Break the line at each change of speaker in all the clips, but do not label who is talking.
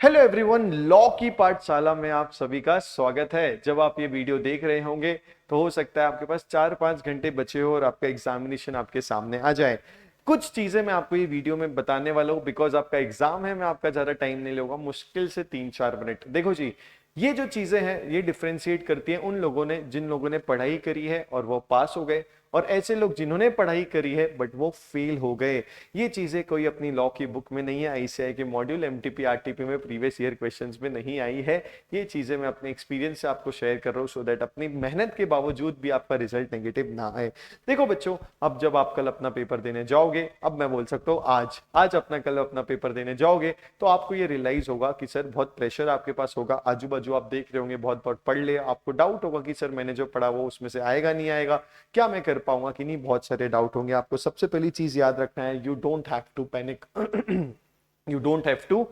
Hello everyone, law की पाठशाला में आप सभी का स्वागत है। जब आप ये वीडियो देख रहे होंगे तो हो सकता है आपके पास 4-5 घंटे बचे हो और आपका एग्जामिनेशन आपके सामने आ जाए। कुछ चीजें मैं आपको ये वीडियो में बताने वाला हूँ बिकॉज आपका एग्जाम है। मैं आपका ज्यादा टाइम नहीं लूंगा, मुश्किल से 3-4 मिनट। देखो जी, ये जो चीजें हैं ये डिफ्रेंशिएट करती हैं उन लोगों ने जिन लोगों ने पढ़ाई करी है और वो पास हो गए, और ऐसे लोग जिन्होंने पढ़ाई करी है बट वो फेल हो गए। ये चीजें कोई अपनी लॉ की बुक में नहीं है, आईसीएआई के मॉड्यूल एमटीपी आरटीपी में प्रीवियस ईयर क्वेश्चंस में नहीं आई है। ये चीजें मैं अपने एक्सपीरियंस से आपको शेयर कर रहा हूँ सो दैट अपनी मेहनत के बावजूद भी आपका रिजल्ट नेगेटिव ना आए। देखो बच्चों, अब जब आप कल अपना पेपर देने जाओगे, अब मैं बोल सकता हूँ आज आज अपना कल अपना पेपर देने जाओगे तो आपको ये रियलाइज होगा कि सर बहुत प्रेशर आपके पास होगा। आजू बाजू आप देख रहे होंगे बहुत बहुत पढ़ ले, आपको डाउट होगा कि सर मैंने जो पढ़ा वो उसमें से आएगा नहीं आएगा, क्या मैं कर पाऊंगा कि नहीं। बहुत सारे डाउट होंगे। आपको सबसे पहली चीज याद रखना है, you don't have to panic. You don't have to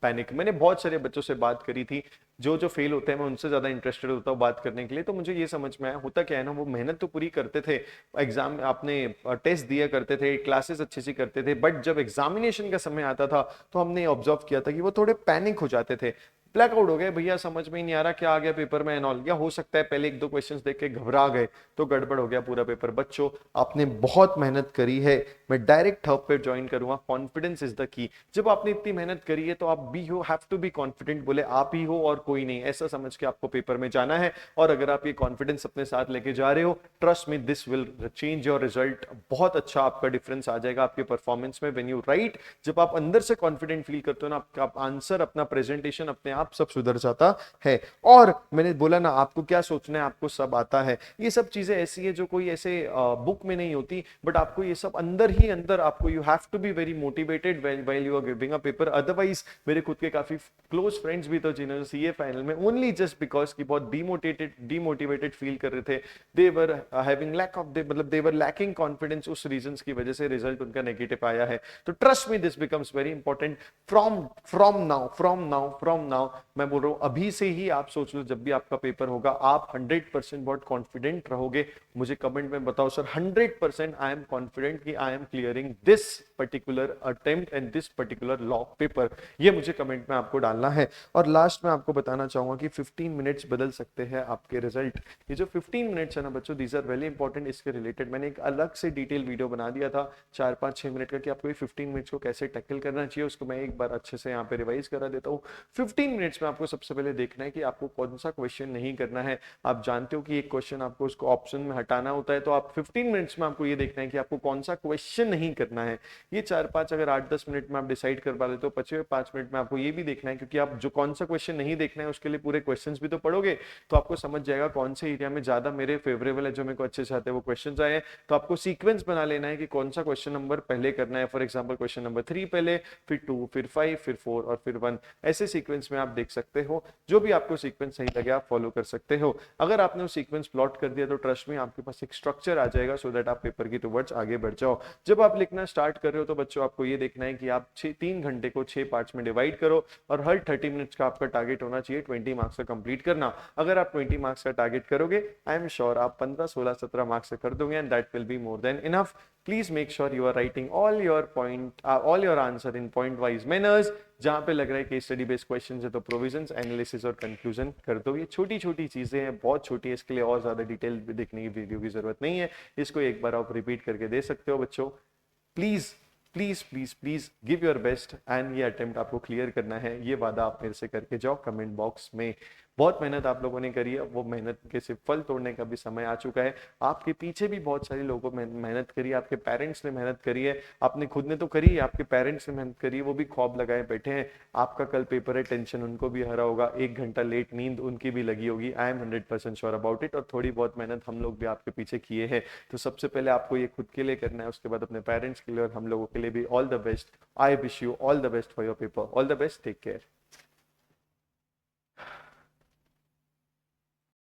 panic. मैंने बहुत सारे बच्चों से बात करी थी जो जो फेल होते हैं, मैं उनसे ज्यादा इंटरेस्टेड होता हूँ बात करने के लिए। तो मुझे ये समझ में आया, होता क्या है ना, वो मेहनत तो पूरी करते थे, एग्जाम आपने टेस्ट दिया करते थे, क्लासेस अच्छे से करते थे, बट जब एग्जामिनेशन का समय आता था तो हमने ऑब्जर्व किया था कि वो थोड़े पैनिक हो जाते थे। ब्लैकआउट हो गए, भैया समझ में ही नहीं आ रहा क्या आ गया पेपर में एंड ऑल। या हो सकता है पहले एक दो क्वेश्चंस देख के घबरा गए तो गड़बड़ हो गया पूरा पेपर। बच्चों, आपने बहुत मेहनत करी है। मैं डायरेक्ट हब पे ज्वाइन करूंगा। Confidence is the key. जब आपने इतनी मेहनत करी है तो आप बी हो, हैव टू बी कॉन्फिडेंट। बोले आप ही हो और कोई नहीं, ऐसा समझ के आपको पेपर में जाना है। और अगर आप ये कॉन्फिडेंस अपने साथ लेके जा रहे हो, trust me this will change your result. बहुत अच्छा आपका डिफरेंस आ जाएगा आपके परफॉर्मेंस में। व्हेन यू राइट, जब आप अंदर से कॉन्फिडेंट फील करते हो ना, आपका आंसर, अपना प्रेजेंटेशन अपने आप सब सुधर जाता है। और मैंने बोला ना, आपको क्या सोचना है आपको सब आता है। ये सब चीजें ऐसी है जो कोई ऐसे बुक में नहीं होती, बट आपको ये सब अंदर ही अंदर, आपको you have to be very motivated while you are giving a paper. Otherwise मेरे खुद के काफी क्लोज फ्रेंड्स भी तो जिन्होंने सीए फाइनल में ओनली जस्ट बिकॉज की बहुत डीमोटिवेटेड फील कर रहे थे, they were having lack of मतलब दे वर लैकिंग कॉन्फिडेंस, उस रीजंस की वजह से रिजल्ट उनका नेगेटिव आया है। तो trust me this becomes very important from from now. मैं बोल रहा हूं अभी से ही आप सोच लो, जब भी आपका पेपर होगा आप 100% बहुत कॉन्फिडेंट रहोगे। मुझे कमेंट में बताओ सर 100% आई एम कॉन्फिडेंट कि I am clearing this particular attempt and this particular law paper. ये मुझे कमेंट में आपको डालना है। और लास्ट में आपको बताना चाहूंगा कि 15 मिनट्स बदल सकते हैं आपके रिजल्ट। ये जो 15 मिनट्स है ना बच्चों, दीज आर वेरी इंपॉर्टेंट। इसके रिलेटेड मैंने एक अलग से डिटेल वीडियो बना दिया था 4-5-6 मिनट का, कि आपको ये 15 मिनट्स को कैसे टैकल करना चाहिए। उसको मैं एक बार अच्छे से यहाँ पे रिवाइज करा देता हूँ। 15 मिनट्स में आपको सबसे पहले देखना है कि आपको कौन सा क्वेश्चन नहीं करना है। आप जानते हो कि एक क्वेश्चन आपको उसको ऑप्शन में हटाना होता है, तो आप 15 मिनट्स में आपको ये देखना है कि आपको कौन सा क्वेश्चन नहीं करना है। ये 4-5 अगर 8-10 मिनट में आप डिसाइड कर पा लेते हो, 5 मिनट में आपको ये भी देखना है, क्योंकि आप जो कौन सा क्वेश्चन नहीं देखना है उसके लिए पूरे क्वेश्चन भी तो पढ़ोगे, तो आपको समझ जाएगा कौन से एरिया में ज्यादा मेरे फेवरेबल है, जो मेरे को अच्छे से आते हैं वो क्वेश्चन आए हैं। तो आपको सीक्वेंस बना लेना है कि कौन सा क्वेश्चन नंबर पहले करना है। फॉर एग्जाम्पल क्वेश्चन नंबर 3 पहले, फिर 2, फिर 5, फिर 4 और फिर 1। ऐसे सीक्वेंस में आप देख सकते हो। जो भी आपको सीक्वेंस सही लगे आप फॉलो कर सकते हो। अगर आपने वो सीक्वेंस प्लॉट कर दिया तो ट्रस्ट में आपके पास एक स्ट्रक्चर आ जाएगा सो दैट आप पेपर की टुवर्ड्स आगे बढ़ जाओ। जब आप लिखना स्टार्ट कर रहे हो तो बच्चों आपको ये देखना है कि आप 3 घंटे को 6 पार्ट्स में डिवाइड करो, और हर 30 मिनट्स का आपका टारगेट होना चाहिए 20 मार्क्स का कंप्लीट करना। अगर आप 20 मार्क्स का टारगेट करोगे, आई एम श्योर आप 15-16-17 मार्क्स से कर दोगे, and that will be more than enough. Please make sure you are writing all your answer in point wise manners. जहां पे लग रहा है केस स्टडी बेस्ड क्वेश्चन है तो प्रोविजंस, एनालिसिस और कंक्लूजन कर दो। ये छोटी छोटी चीजें हैं, बहुत छोटी है, इसके लिए और ज्यादा डिटेल देखने की वीडियो की जरूरत नहीं है। इसको एक बार आप रिपीट करके दे सकते हो बच्चों। Please please please please give your best, and ये अटेम्प्ट आपको क्लियर करना है। ये वादा आप मेरे से करके जाओ कमेंट बॉक्स में। बहुत मेहनत आप लोगों ने करी है, वो मेहनत के सिर्फ फल तोड़ने का भी समय आ चुका है। आपके पीछे भी बहुत सारे लोगों ने मेहनत करी है, आपके पेरेंट्स ने मेहनत करी है, आपने खुद ने तो करी है, आपके पेरेंट्स ने मेहनत करी है, वो भी ख्वाब लगाए बैठे हैं। आपका कल पेपर है, टेंशन उनको भी हरा होगा, 1 घंटा लेट नींद उनकी भी लगी होगी। I am 100% sure about it. और थोड़ी बहुत मेहनत हम लोग भी आपके पीछे किए हैं। तो सबसे पहले आपको ये खुद के लिए करना है, उसके बाद अपने पेरेंट्स के लिए और हम लोगों के लिए भी। All the best. I wish you all the best for your paper. All the best, take care.